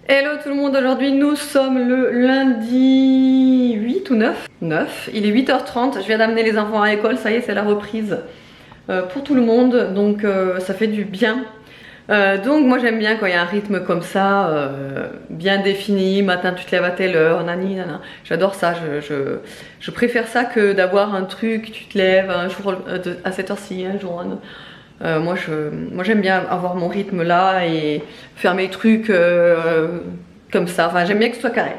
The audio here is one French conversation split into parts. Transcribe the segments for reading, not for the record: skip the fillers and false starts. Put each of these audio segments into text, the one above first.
Hello tout le monde, aujourd'hui nous sommes le lundi 8 ou 9, il est 8h30, je viens d'amener les enfants à l'école, ça y est c'est la reprise pour tout le monde, donc ça fait du bien. Donc moi j'aime bien quand il y a un rythme comme ça, bien défini, matin tu te lèves à telle heure, nani, nana. J'adore ça, je préfère ça que d'avoir un truc, tu te lèves un jour à cette heure-ci, un jour un autre. Moi j'aime bien avoir mon rythme là et faire mes trucs comme ça, enfin j'aime bien que ce soit carré.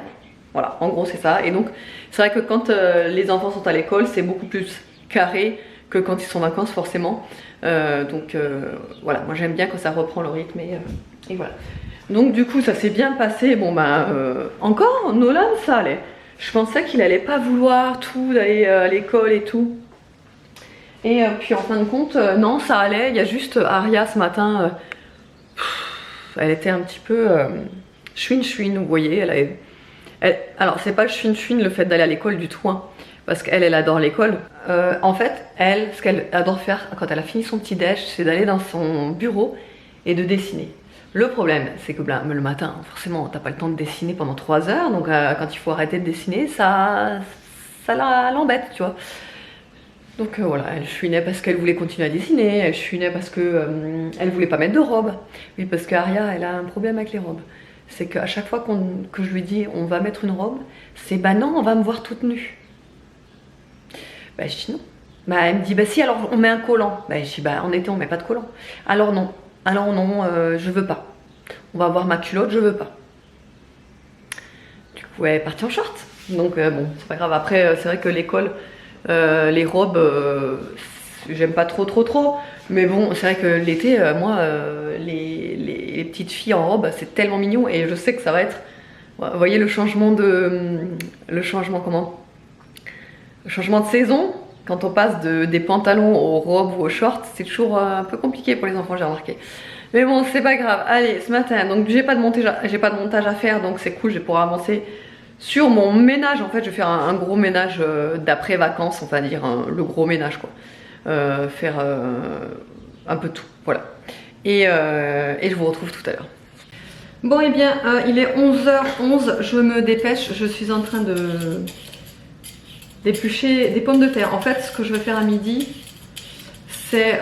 Voilà, en gros c'est ça. Et donc c'est vrai que quand les enfants sont à l'école c'est beaucoup plus carré que quand ils sont en vacances forcément. Voilà, moi j'aime bien quand ça reprend le rythme et voilà. Donc du coup ça s'est bien passé. Bon bah encore Nolan ça allait. Je pensais qu'il allait pas vouloir tout d'aller à l'école et tout. Et puis en fin de compte, non, ça allait. Il y a juste Aria ce matin, elle était un petit peu chouine, vous voyez. Alors, c'est pas chouine le fait d'aller à l'école du tout, hein, parce qu'elle adore l'école. En fait, ce qu'elle adore faire quand elle a fini son petit déj, c'est d'aller dans son bureau et de dessiner. Le problème, c'est que le matin, forcément, t'as pas le temps de dessiner pendant 3 heures, donc quand il faut arrêter de dessiner, ça l'embête, tu vois. Donc voilà, elle chouinait parce qu'elle voulait continuer à dessiner, elle chouinait parce que elle voulait pas mettre de robe. Oui, parce qu'Aria, elle a un problème avec les robes. C'est qu'à chaque fois que je lui dis on va mettre une robe, c'est bah non, on va me voir toute nue. Bah je dis non. Bah elle me dit bah si, alors on met un collant. Bah je dis bah en été on met pas de collant. Alors non, je veux pas. On va voir ma culotte, je veux pas. Du coup elle est partie en short. Donc bon, c'est pas grave. Après c'est vrai que l'école, les robes, j'aime pas trop, mais bon, c'est vrai que l'été, moi, les petites filles en robe, c'est tellement mignon et je sais que ça va être, vous voyez le changement de saison, quand on passe des pantalons aux robes ou aux shorts, c'est toujours un peu compliqué pour les enfants, j'ai remarqué. Mais bon, c'est pas grave. Allez, ce matin, donc j'ai pas de montage à faire, donc c'est cool, je vais pouvoir avancer sur mon ménage. En fait, je vais faire un gros ménage d'après vacances, on va dire le gros ménage quoi. Faire un peu tout, voilà. Et je vous retrouve tout à l'heure. Bon, et bien, il est 11h11, je me dépêche, je suis en train de d'éplucher des pommes de terre. En fait, ce que je vais faire à midi, c'est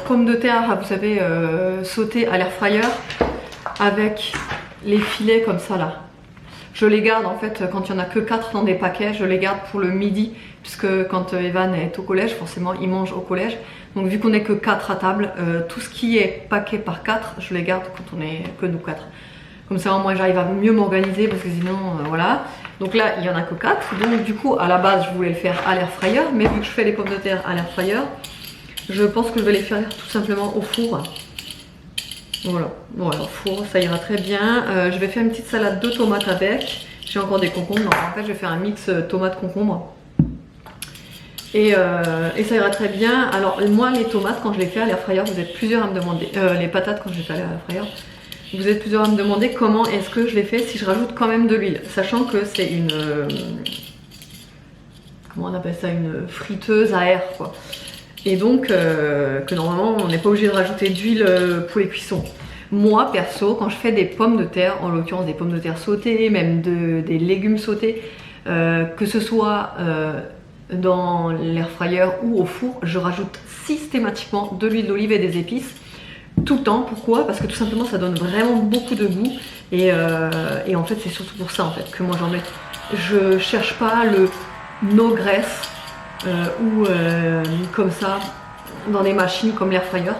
pommes de terre, vous savez, sautées à l'air fryer avec les filets comme ça là. Je les garde en fait quand il n'y en a que 4 dans des paquets, je les garde pour le midi, puisque quand Evan est au collège, forcément il mange au collège. Donc vu qu'on n'est que 4 à table, tout ce qui est paquet par 4, je les garde quand on est que nous 4. Comme ça au moins j'arrive à mieux m'organiser parce que sinon voilà. Donc là il n'y en a que 4, donc du coup à la base je voulais le faire à l'air fryer, mais vu que je fais les pommes de terre à l'air fryer, je pense que je vais les faire tout simplement au four. Voilà, bon alors four, ça ira très bien. Je vais faire une petite salade de tomates avec. J'ai encore des concombres, donc en fait je vais faire un mix tomate-concombre. Et ça ira très bien. Alors moi les tomates quand je les fais à l'air fryer, vous êtes plusieurs à me demander, les patates quand je les fais à l'air fryer, vous êtes plusieurs à me demander comment est-ce que je les fais si je rajoute quand même de l'huile. Sachant que c'est une... comment on appelle ça, une friteuse à air quoi. Et donc que normalement on n'est pas obligé de rajouter d'huile pour les cuissons. Moi perso, quand je fais des pommes de terre, en l'occurrence des pommes de terre sautées, même des légumes sautés, que ce soit dans l'air fryer ou au four, je rajoute systématiquement de l'huile d'olive et des épices tout le temps. Pourquoi? Parce que tout simplement ça donne vraiment beaucoup de goût et en fait c'est surtout pour ça en fait que moi j'en mets. Je cherche pas le no graisse ou comme ça dans des machines comme l'air fryer.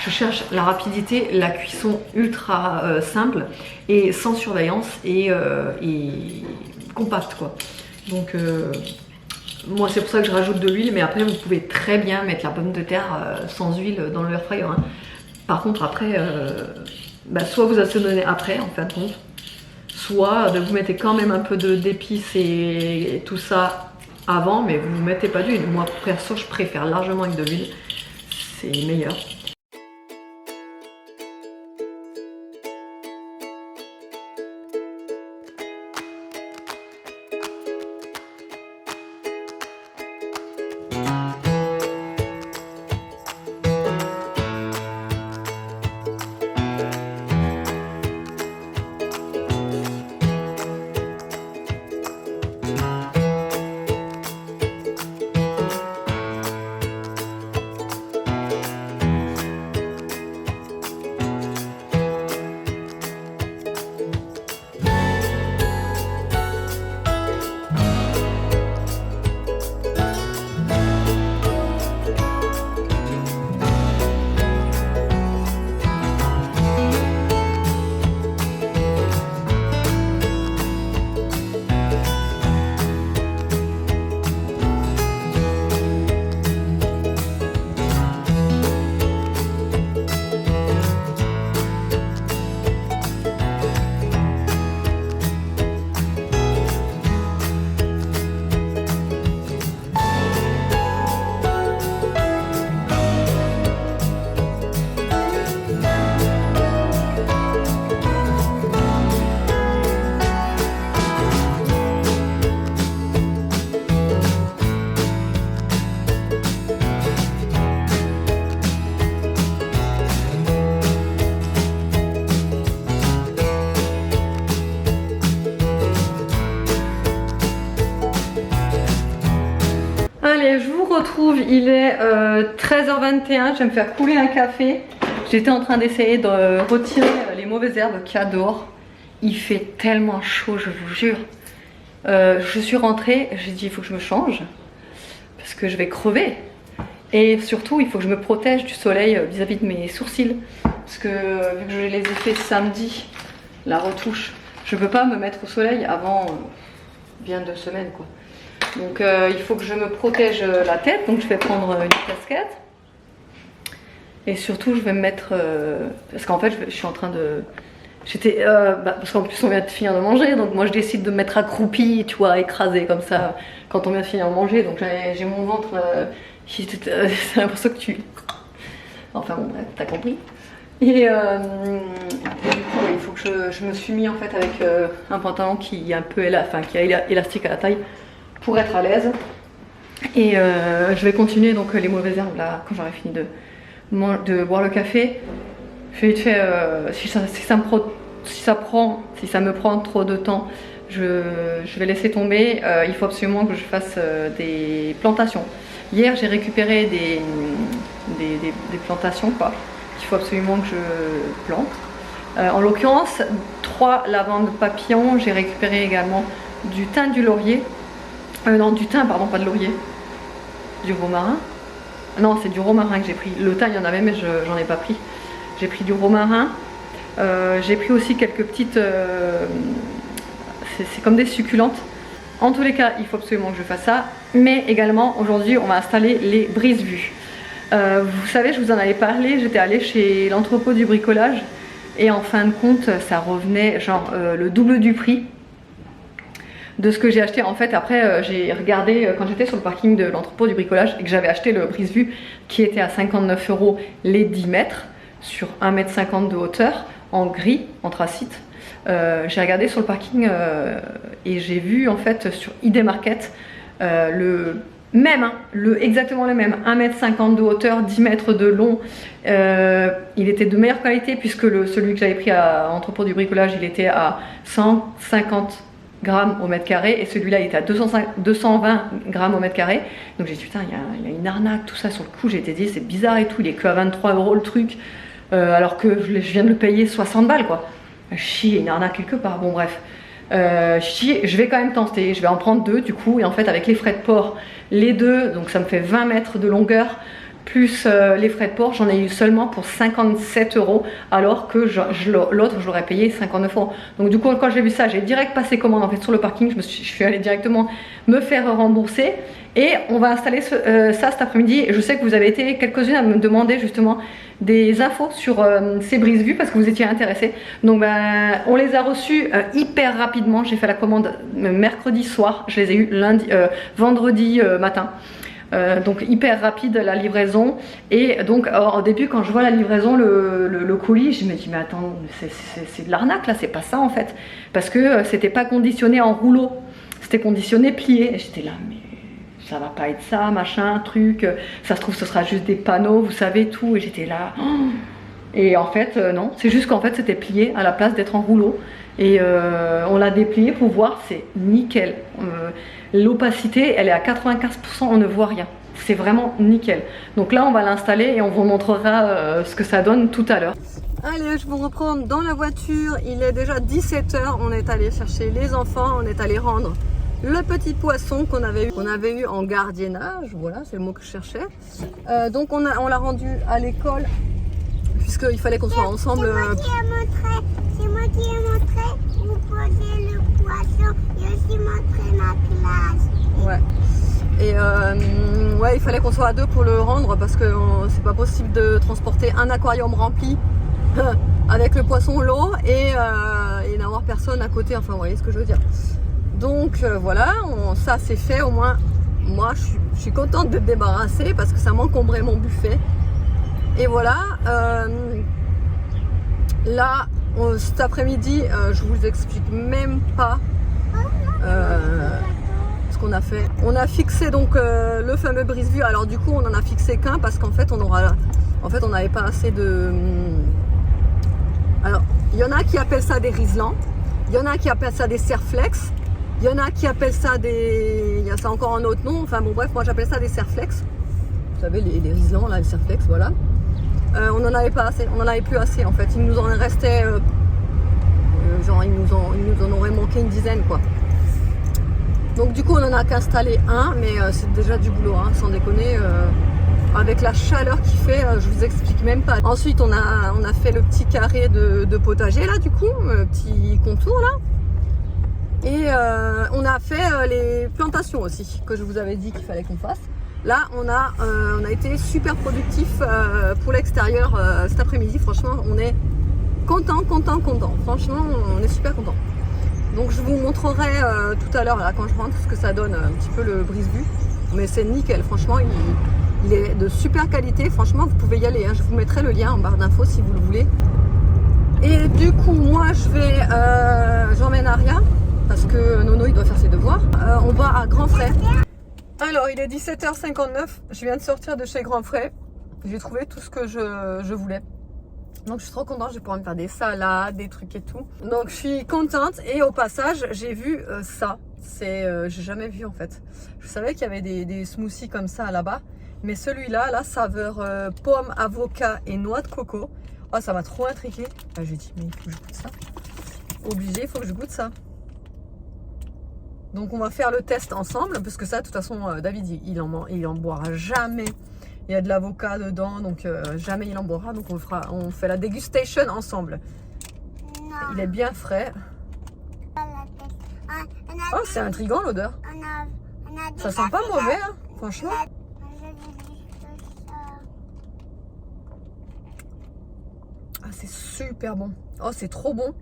Je cherche la rapidité, la cuisson ultra simple et sans surveillance et compacte quoi. Donc moi c'est pour ça que je rajoute de l'huile, mais après vous pouvez très bien mettre la pomme de terre sans huile dans le air fryer hein. Par contre après soit vous assaisonnez après en fin de compte, soit vous mettez quand même un peu d'épices et tout ça avant, mais vous ne mettez pas d'huile. Moi perso je préfère largement avec de l'huile, c'est meilleur. retrouve, il est 13h21, je vais me faire couler un café. J'étais en train d'essayer de retirer les mauvaises herbes qu'il y a dehors. Il fait tellement chaud, je vous jure. Je suis rentrée, j'ai dit il faut que je me change parce que je vais crever. Et surtout il faut que je me protège du soleil vis-à-vis de mes sourcils. Parce que vu que je les ai fait samedi, la retouche, je peux pas me mettre au soleil avant bien 2 semaines quoi. Donc il faut que je me protège la tête, donc je vais prendre une casquette. Et surtout je vais me mettre, parce qu'en fait je suis en train de... parce qu'en plus on vient de finir de manger, donc moi je décide de me mettre accroupie, tu vois, écrasée comme ça, quand on vient de finir de manger, donc j'ai mon ventre, c'est l'impression que tu... Enfin bon bref, t'as compris. Et du coup il faut que je me suis mis en fait avec un pantalon qui est un peu qui est élastique à la taille pour être à l'aise. Et je vais continuer donc les mauvaises herbes là quand j'aurai fini de boire le café. Je vais vite fait, si ça me prend trop de temps, je vais laisser tomber. Il faut absolument que je fasse des plantations. Hier j'ai récupéré des plantations quoi. Il faut absolument que je plante. En l'occurrence 3 lavandes papillons. J'ai récupéré également du thym, du laurier. Non, du thym, pardon, pas de laurier. Du romarin. Non, c'est du romarin que j'ai pris. Le thym, il y en avait, mais j'en ai pas pris. J'ai pris du romarin. J'ai pris aussi quelques petites... c'est comme des succulentes. En tous les cas, il faut absolument que je fasse ça. Mais également, aujourd'hui, on va installer les brise-vues. Vous savez, je vous en avais parlé. J'étais allée chez l'entrepôt du bricolage. Et en fin de compte, ça revenait genre le double du prix de ce que j'ai acheté. En fait après j'ai regardé quand j'étais sur le parking de l'entrepôt du bricolage et que j'avais acheté le brise-vue qui était à 59 € les 10 mètres sur 1,50 m de hauteur en gris anthracite. J'ai regardé sur le parking et j'ai vu en fait sur ID Market le même, exactement le même, 1,50 m de hauteur, 10 mètres de long. Il était de meilleure qualité puisque celui que j'avais pris à l'entrepôt du bricolage il était à 150 grammes au mètre carré et celui-là il était à 220 grammes au mètre carré. Donc j'ai dit putain il y a une arnaque, tout ça sur le coup. J'étais dit c'est bizarre et tout, il est que à 23 € le truc alors que je viens de le payer 60 balles quoi. Chier, une arnaque quelque part. Bon bref, je vais quand même tenter, je vais en prendre 2 du coup et en fait avec les frais de port, les 2 donc ça me fait 20 mètres de longueur plus les frais de port, j'en ai eu seulement pour 57 € alors que l'autre je l'aurais payé 59 €. Donc du coup quand j'ai vu ça, j'ai direct passé commande en fait sur le parking, je suis allée directement me faire rembourser et on va installer ça cet après-midi. Je sais que vous avez été quelques-unes à me demander justement des infos sur ces brise-vues parce que vous étiez intéressés. Donc ben, on les a reçus hyper rapidement. J'ai fait la commande mercredi soir, je les ai eu vendredi matin. Donc hyper rapide la livraison et donc au début quand je vois la livraison, le colis, je me dis mais attends c'est de l'arnaque là, c'est pas ça en fait parce que c'était pas conditionné en rouleau, c'était conditionné plié et j'étais là mais ça va pas être ça machin truc, ça se trouve ce sera juste des panneaux vous savez tout et j'étais là et en fait non, c'est juste qu'en fait c'était plié à la place d'être en rouleau et on l'a déplié pour voir, c'est nickel. L'opacité elle est à 95%, on ne voit rien, c'est vraiment nickel. Donc là on va l'installer et on vous montrera ce que ça donne tout à l'heure. Allez, je vous reprends dans la voiture, il est déjà 17 h, on est allé chercher les enfants, on est allé rendre le petit poisson qu'on avait eu en gardiennage, voilà c'est le mot que je cherchais. Donc on l'a rendu à l'école puisqu'il fallait qu'on soit ensemble. C'est moi qui ai montré où poser le poisson et aussi montré ma classe. Ouais. Et ouais, il fallait qu'on soit à 2 pour le rendre parce que c'est pas possible de transporter un aquarium rempli avec le poisson, l'eau et n'avoir personne à côté. Enfin, vous voyez ce que je veux dire. Donc voilà, ça c'est fait. Au moins, moi je suis contente de me débarrasser parce que ça m'encombrait mon buffet. Et voilà. Là, cet après-midi, je vous explique même pas ce qu'on a fait. On a fixé donc le fameux brise-vue. Alors du coup, on en a fixé qu'un parce qu'en fait, on n'avait pas assez de. Alors, il y en a qui appellent ça des riselants, il y en a qui appellent ça des serflex, il y en a qui appellent ça des. Il y a ça encore un autre nom. Enfin bon, bref, moi j'appelle ça des serflex. vous savez, les Riesland, là, les Serflex, voilà. On n'en avait pas assez, on n'en avait plus assez en fait. Il nous en restait, genre il nous en aurait manqué une dizaine quoi. Donc du coup on en a qu'installé un, mais c'est déjà du boulot, hein, sans déconner. Avec la chaleur qu'il fait, je vous explique même pas. Ensuite on a fait le petit carré de potager là du coup, le petit contour là. Et on a fait les plantations aussi, que je vous avais dit qu'il fallait qu'on fasse. Là, on a été super productif pour l'extérieur cet après-midi. Franchement, on est content. Franchement, on est super content. Donc, je vous montrerai tout à l'heure, là, quand je rentre, ce que ça donne, un petit peu le brise-vue. Mais c'est nickel, franchement, il est de super qualité. Franchement, vous pouvez y aller, hein. Je vous mettrai le lien en barre d'infos si vous le voulez. Et du coup, moi, j'emmène Aria, parce que Nono, il doit faire ses devoirs. On va à Grand Frais. Alors, il est 17h59, je viens de sortir de chez Grand Frais. J'ai trouvé tout ce que je voulais. Donc, je suis trop contente, je vais pouvoir me faire des salades, des trucs et tout. Donc, je suis contente. Et au passage, j'ai vu ça. J'ai jamais vu en fait. Je savais qu'il y avait des smoothies comme ça là-bas. Mais celui-là, la saveur pomme, avocat et noix de coco. Oh, ça m'a trop intriguée. J'ai dit, mais il faut que je goûte ça. Obligé, il faut que je goûte ça. Donc on va faire le test ensemble, parce que ça de toute façon David il en boira jamais. Il y a de l'avocat dedans, donc jamais il en boira. Donc on fait la dégustation ensemble. Non. Il est bien frais. Oh, c'est intriguant l'odeur. Ça sent pas mauvais hein, franchement. Ah, c'est super bon. Oh, c'est trop bon.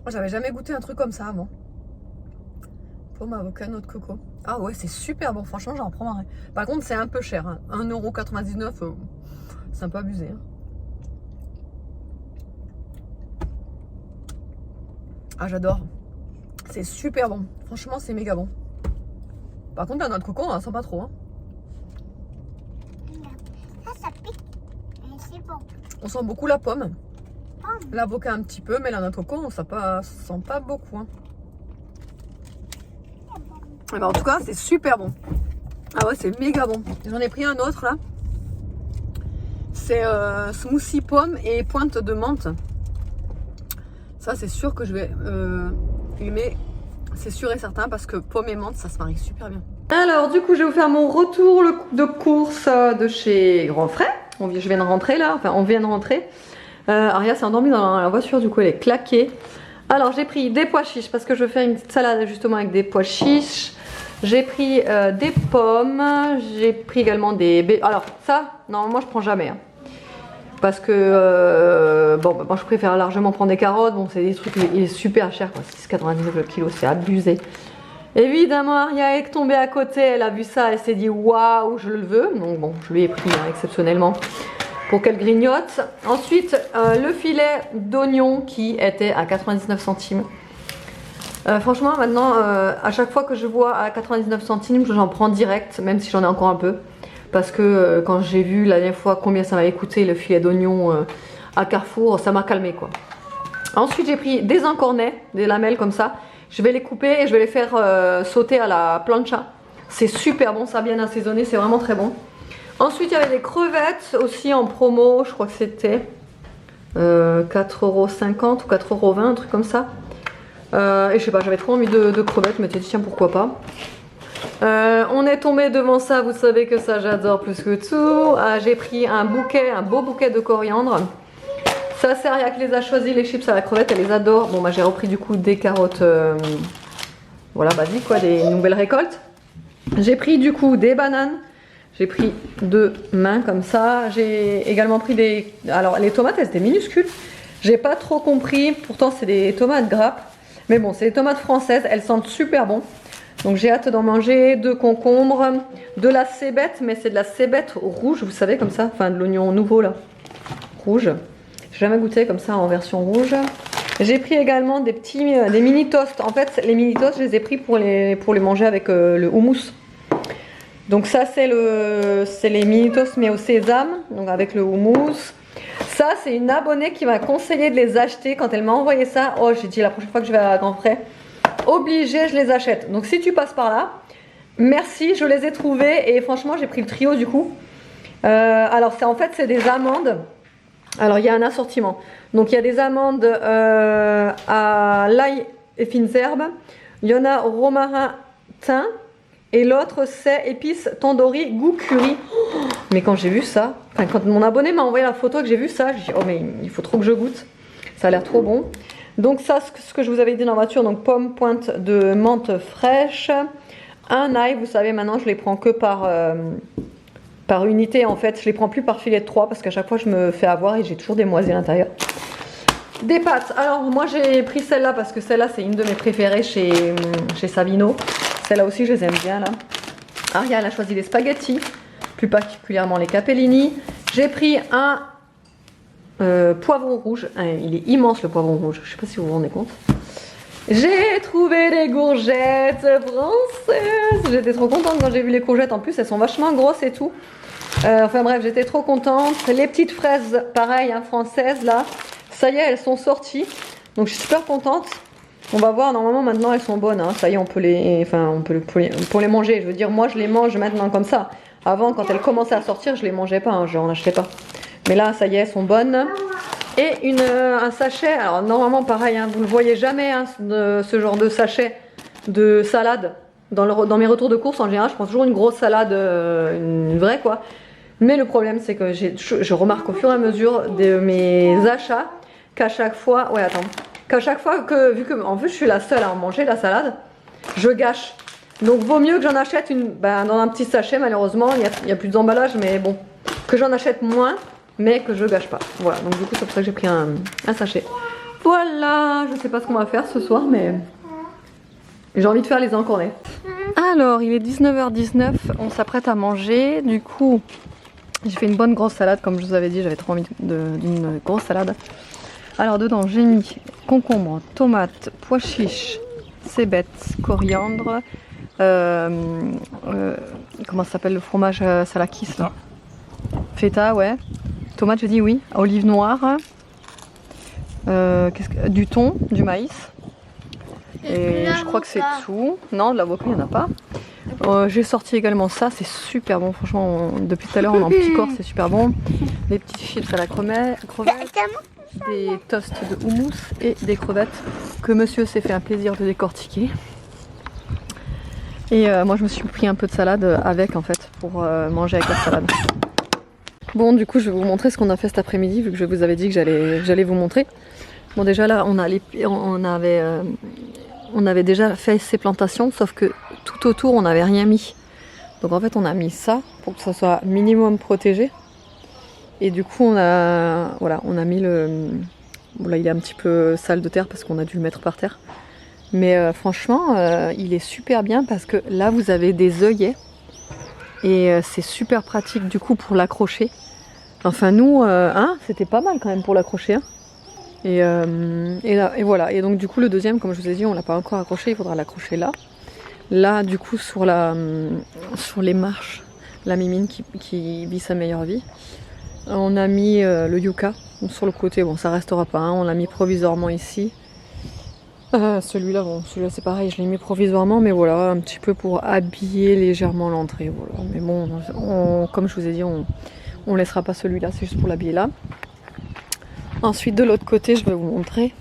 Oh, j'avais jamais goûté un truc comme ça avant. Pomme, avocat, noix de coco. Ah ouais, c'est super bon. Franchement, j'en prends un. Par contre, c'est un peu cher. Hein. 1,99 €. C'est un peu abusé. Hein. Ah, j'adore. C'est super bon. Franchement, c'est méga bon. Par contre, la noix de coco, on en sent pas trop. Hein. Ça pique. C'est bon. On sent beaucoup la pomme. L'avocat un petit peu, mais la noix de coco, on sent pas beaucoup. Hein. Et ben en tout cas, c'est super bon. Ah ouais, c'est méga bon. J'en ai pris un autre là. C'est smoothie pomme et pointe de menthe. Ça, c'est sûr que je vais aimer. C'est sûr et certain parce que pomme et menthe, ça se marie super bien. Alors, du coup, je vais vous faire mon retour de course de chez Grand Frais. Je viens de rentrer là. Enfin, on vient de rentrer. Aria s'est endormie dans la voiture, du coup, elle est claquée. Alors, j'ai pris des pois chiches parce que je veux faire une petite salade justement avec des pois chiches. J'ai pris des pommes, j'ai pris également des... Alors ça, normalement je prends jamais. Hein. Parce que, bon, bah, moi je préfère largement prendre des carottes. Bon, c'est des trucs, il est super cher, 6,99 € le kilo, c'est abusé. Évidemment, Aria est tombée à côté, elle a vu ça, elle s'est dit waouh, je le veux. Donc bon, je lui ai pris hein, exceptionnellement pour qu'elle grignote. Ensuite, le filet d'oignon qui était à 99 centimes. Franchement maintenant à chaque fois que je vois à 99 centimes j'en prends direct, même si j'en ai encore un peu, parce que quand j'ai vu la dernière fois combien ça m'avait coûté le filet d'oignon à Carrefour, ça m'a calmé quoi. Ensuite j'ai pris des encornets, des lamelles comme ça, je vais les couper et je vais les faire sauter à la plancha. C'est super bon, ça a bien assaisonné, c'est vraiment très bon. Ensuite il y avait des crevettes aussi en promo, je crois que c'était 4,50 € ou 4,20 €, un truc comme ça. Et je sais pas, j'avais trop envie de crevettes, mais tiens pourquoi pas. On est tombé devant ça, vous savez que ça j'adore plus que tout. J'ai pris un beau bouquet de coriandre. Ça c'est Aria qui les a choisis, les chips à la crevette, elle les adore. Bon bah j'ai repris du coup des carottes, voilà basique quoi, des nouvelles récoltes. J'ai pris du coup des bananes. J'ai pris 2 mains comme ça. J'ai également pris des... Alors les tomates elles étaient minuscules. J'ai pas trop compris, pourtant c'est des tomates grappes. Mais bon, c'est des tomates françaises, elles sentent super bon. Donc j'ai hâte d'en manger. 2 concombres, de la cébette, mais c'est de la cébette rouge, vous savez, comme ça. Enfin, de l'oignon nouveau là, rouge. J'ai jamais goûté comme ça en version rouge. J'ai pris également des mini toasts. En fait, les mini toasts, je les ai pris pour les manger avec le houmous. Donc ça, c'est les mini toasts mais au sésame, donc avec le houmous. Ça, c'est une abonnée qui m'a conseillé de les acheter quand elle m'a envoyé ça. Oh, j'ai dit la prochaine fois que je vais à Grand Frais, obligé, je les achète. Donc si tu passes par là, merci, je les ai trouvés et franchement, j'ai pris le trio du coup. Alors en fait c'est des amandes. Alors il y a un assortiment. Donc il y a des amandes à l'ail et fines herbes. Il y en a au romarin, thym. Et l'autre c'est épices tandoori goût curry. Oh, mais quand j'ai vu ça, enfin quand mon abonné m'a envoyé la photo que j'ai vu ça, j'ai dit oh mais il faut trop que je goûte. Ça a l'air trop bon. Donc ça, ce que je vous avais dit dans la voiture, donc pomme, pointe de menthe fraîche, un ail, vous savez maintenant je les prends que par unité en fait, je les prends plus par filet de 3 parce qu'à chaque fois je me fais avoir et j'ai toujours des moisis à l'intérieur. Des pâtes, alors moi j'ai pris celle-là parce que celle-là c'est une de mes préférées chez Savino. Celle-là aussi je les aime bien là. Ariel a choisi les spaghettis, plus particulièrement les capellini. J'ai pris un poivron rouge, il est immense le poivron rouge, je sais pas si vous vous rendez compte. J'ai trouvé des courgettes françaises. J'étais trop contente quand j'ai vu les courgettes. En plus, elles sont vachement grosses et tout. Enfin bref, j'étais trop contente. Les petites fraises, pareil, hein, françaises là. Ça y est, elles sont sorties. Donc je suis super contente. On va voir. Normalement, maintenant, elles sont bonnes. Hein. Ça y est, on peut les manger. Je veux dire, moi, je les mange maintenant comme ça. Avant, quand elles commençaient à sortir, je les mangeais pas. Hein, je n'en achetais pas. Mais là, ça y est, elles sont bonnes. Et un sachet, alors normalement pareil, hein, vous ne le voyez jamais, hein, ce genre de sachet de salade. Dans mes retours de course, en général, je prends toujours une grosse salade, une vraie quoi. Mais le problème, c'est que je remarque au fur et à mesure de mes achats qu'à chaque fois, vu que en plus je suis la seule à en manger la salade, je gâche. Donc vaut mieux que j'en achète dans un petit sachet, malheureusement, il n'y a plus d'emballage, mais bon, que j'en achète moins. Mais que je gâche pas. Voilà, donc du coup c'est pour ça que j'ai pris un sachet. Voilà, je sais pas ce qu'on va faire ce soir, mais j'ai envie de faire les encornets. Alors, il est 19h19, on s'apprête à manger. Du coup, j'ai fait une bonne grosse salade, comme je vous avais dit, j'avais trop envie d'une grosse salade. Alors dedans, j'ai mis concombre, tomate, pois chiches, cébettes, coriandre, comment ça s'appelle le fromage salakis là? Feta, ouais. Tomate, je dis oui. Olive noire. Du thon, du maïs. Et je crois que c'est tout. Non, de l'avocat, il n'y en a pas. J'ai sorti également ça, c'est super bon. Franchement, depuis tout à l'heure, on est en petit corps, c'est super bon. Des petits chips à la crevette. Des toasts de houmous et des crevettes que monsieur s'est fait un plaisir de décortiquer. Et moi, je me suis pris un peu de salade avec, en fait, pour manger avec la salade. Bon, du coup je vais vous montrer ce qu'on a fait cet après-midi vu que je vous avais dit que j'allais vous montrer. Bon, déjà là on avait déjà fait ces plantations, sauf que tout autour on n'avait rien mis. Donc en fait on a mis ça pour que ça soit minimum protégé. Et du coup on a mis bon, là il est un petit peu sale de terre parce qu'on a dû le mettre par terre. Mais franchement il est super bien parce que là vous avez des œillets. Et c'est super pratique du coup pour l'accrocher. Enfin nous, c'était pas mal quand même pour l'accrocher. Hein. Et voilà. Et donc du coup le deuxième, comme je vous ai dit, on l'a pas encore accroché, il faudra l'accrocher là. Là du coup sur les marches, la mimine qui vit sa meilleure vie. On a mis le yucca sur le côté, bon ça restera pas, hein. On l'a mis provisoirement ici. Celui-là c'est pareil, je l'ai mis provisoirement, mais voilà, un petit peu pour habiller légèrement l'entrée. Voilà. Mais bon, comme je vous ai dit, on laissera pas celui-là, c'est juste pour l'habiller là. Ensuite, de l'autre côté, je vais vous montrer.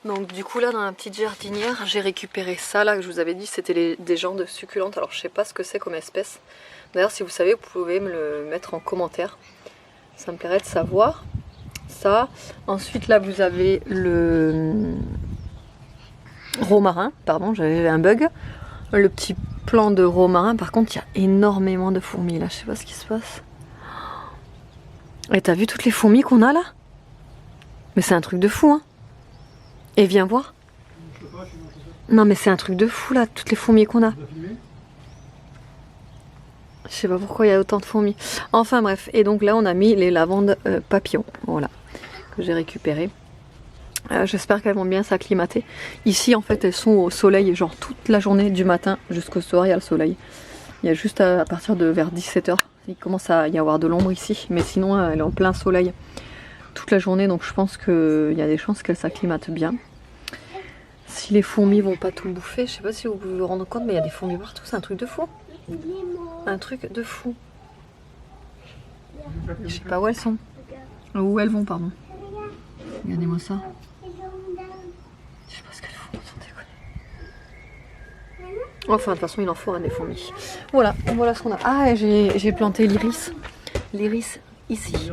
Donc du coup là, dans la petite jardinière, j'ai récupéré ça là que je vous avais dit, c'était des genres de succulentes. Alors je sais pas ce que c'est comme espèce. D'ailleurs, si vous savez, vous pouvez me le mettre en commentaire. Ça me plairait de savoir ça. Ensuite là, vous avez le romarin, pardon, j'avais un bug. Le petit plant de romarin, par contre, il y a énormément de fourmis là, je sais pas ce qui se passe. Et t'as vu toutes les fourmis qu'on a là? Mais c'est un truc de fou, hein. Et viens voir. Non mais c'est un truc de fou là, toutes les fourmis qu'on a. Je sais pas pourquoi il y a autant de fourmis. Enfin bref, et donc là on a mis les lavandes papillons, voilà, que j'ai récupérées. J'espère qu'elles vont bien s'acclimater. Ici en fait elles sont au soleil genre toute la journée du matin jusqu'au soir il y a le soleil. Il y a juste à partir de vers 17h, il commence à y avoir de l'ombre ici. Mais sinon elle est en plein soleil toute la journée, donc je pense qu'il y a des chances qu'elles s'acclimatent bien. Si les fourmis vont pas tout bouffer, je sais pas si vous pouvez vous rendre compte, mais il y a des fourmis partout, c'est un truc de fou. Un truc de fou. Je sais pas où elles sont. Où elles vont, pardon. Regardez-moi ça. Je sais pas ce qu'elles font, sans déconner. Enfin, de toute façon, il en faut un des fourmis. Voilà, voilà ce qu'on a. Ah, j'ai planté l'iris. L'iris ici.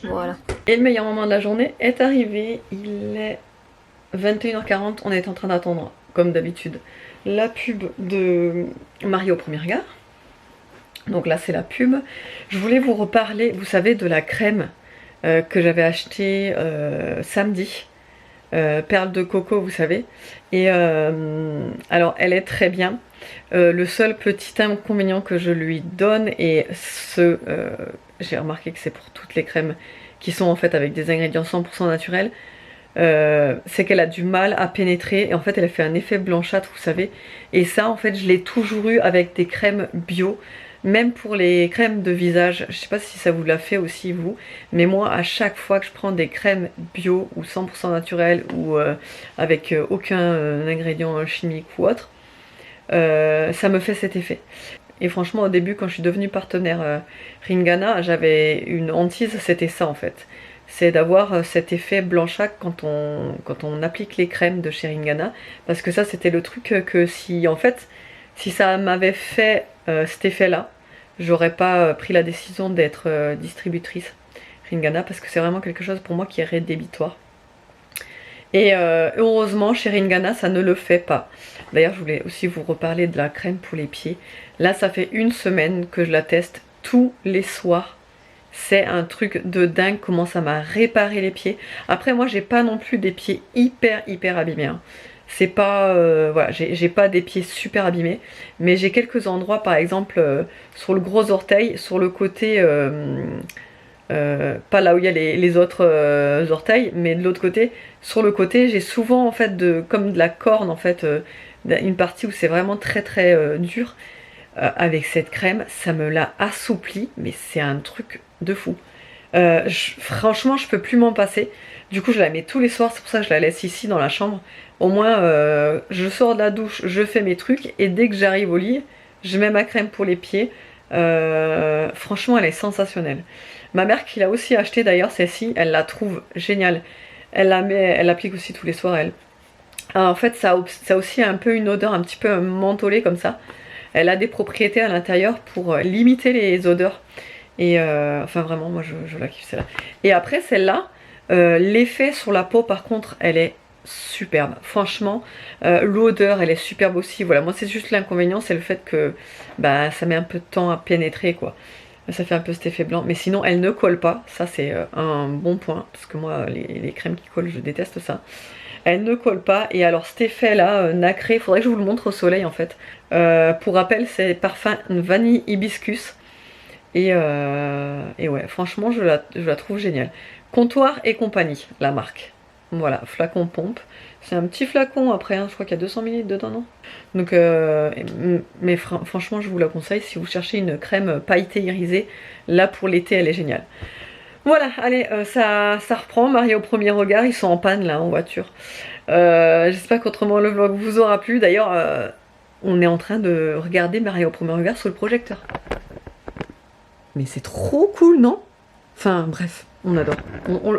Voilà. Et le meilleur moment de la journée est arrivé. Il est 21h40. On est en train d'attendre, comme d'habitude, la pub de Marie au premier regard. Donc là, c'est la pub. Je voulais vous reparler, vous savez, de la crème que j'avais achetée samedi. Perle de coco, vous savez. Et alors, elle est très bien. Le seul petit inconvénient que je lui donne, et j'ai remarqué que c'est pour toutes les crèmes qui sont en fait avec des ingrédients 100% naturels, c'est qu'elle a du mal à pénétrer et en fait elle a fait un effet blanchâtre, vous savez. Et ça, en fait, je l'ai toujours eu avec des crèmes bio. Même pour les crèmes de visage, je sais pas si ça vous l'a fait aussi vous, mais moi à chaque fois que je prends des crèmes bio ou 100% naturelles ou avec aucun ingrédient chimique ou autre, ça me fait cet effet. Et franchement, au début, quand je suis devenue partenaire Ringana, j'avais une hantise, c'était ça en fait. C'est d'avoir cet effet blanchâtre quand on applique les crèmes de chez Ringana, parce que ça c'était le truc que si en fait, si ça m'avait fait cet effet-là, j'aurais pas pris la décision d'être distributrice Ringana, parce que c'est vraiment quelque chose pour moi qui est rédhibitoire. Et heureusement, chez Ringana, ça ne le fait pas. D'ailleurs, je voulais aussi vous reparler de la crème pour les pieds. Là, ça fait une semaine que je la teste tous les soirs. C'est un truc de dingue comment ça m'a réparé les pieds. Après, moi, j'ai pas non plus des pieds hyper abîmés, hein. C'est pas, voilà, j'ai pas des pieds super abîmés, mais j'ai quelques endroits, par exemple sur le gros orteil, sur le côté, pas là où il y a les autres orteils, mais de l'autre côté, sur le côté, j'ai souvent en fait comme de la corne en fait, une partie où c'est vraiment très dur. Avec cette crème, ça me l'a assoupli, mais c'est un truc de fou. Franchement, je peux plus m'en passer. Du coup, je la mets tous les soirs, c'est pour ça que je la laisse ici dans la chambre. Au moins, je sors de la douche, je fais mes trucs, et dès que j'arrive au lit, je mets ma crème pour les pieds. Franchement, elle est sensationnelle. Ma mère qui l'a aussi acheté d'ailleurs, celle-ci, elle la trouve géniale. Elle l'applique aussi tous les soirs, elle. Alors, en fait, ça a aussi un peu une odeur un petit peu mentholée comme ça. Elle a des propriétés à l'intérieur pour limiter les odeurs. Et enfin vraiment, moi je la kiffe celle-là. Et après celle-là, l'effet sur la peau par contre, elle est superbe. Franchement, l'odeur elle est superbe aussi. Voilà, moi c'est juste l'inconvénient, c'est le fait que bah, ça met un peu de temps à pénétrer quoi. Ça fait un peu cet effet blanc. Mais sinon, elle ne colle pas. Ça c'est un bon point. Parce que moi, les crèmes qui collent, je déteste ça. Elle ne colle pas. Et alors cet effet là, nacré, il faudrait que je vous le montre au soleil en fait. Pour rappel, c'est parfum vanille hibiscus. Et ouais, franchement, je la trouve géniale. Comptoir et compagnie, la marque. Voilà, flacon pompe. C'est un petit flacon après, hein, je crois qu'il y a 200 ml dedans, non? Donc, mais franchement, je vous la conseille si vous cherchez une crème pailletée irisée. Là, pour l'été, elle est géniale. Voilà, allez, ça reprend. Marie au premier regard, ils sont en panne là, en voiture. J'espère qu'autrement le vlog vous aura plu. D'ailleurs, on est en train de regarder Marie au premier regard sur le projecteur. Mais c'est trop cool, non? Enfin, bref, on adore.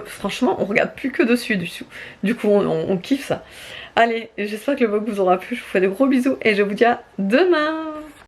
Franchement, on regarde plus que dessus. Du coup, on kiffe ça. Allez, j'espère que le vlog vous aura plu. Je vous fais de gros bisous et je vous dis à demain!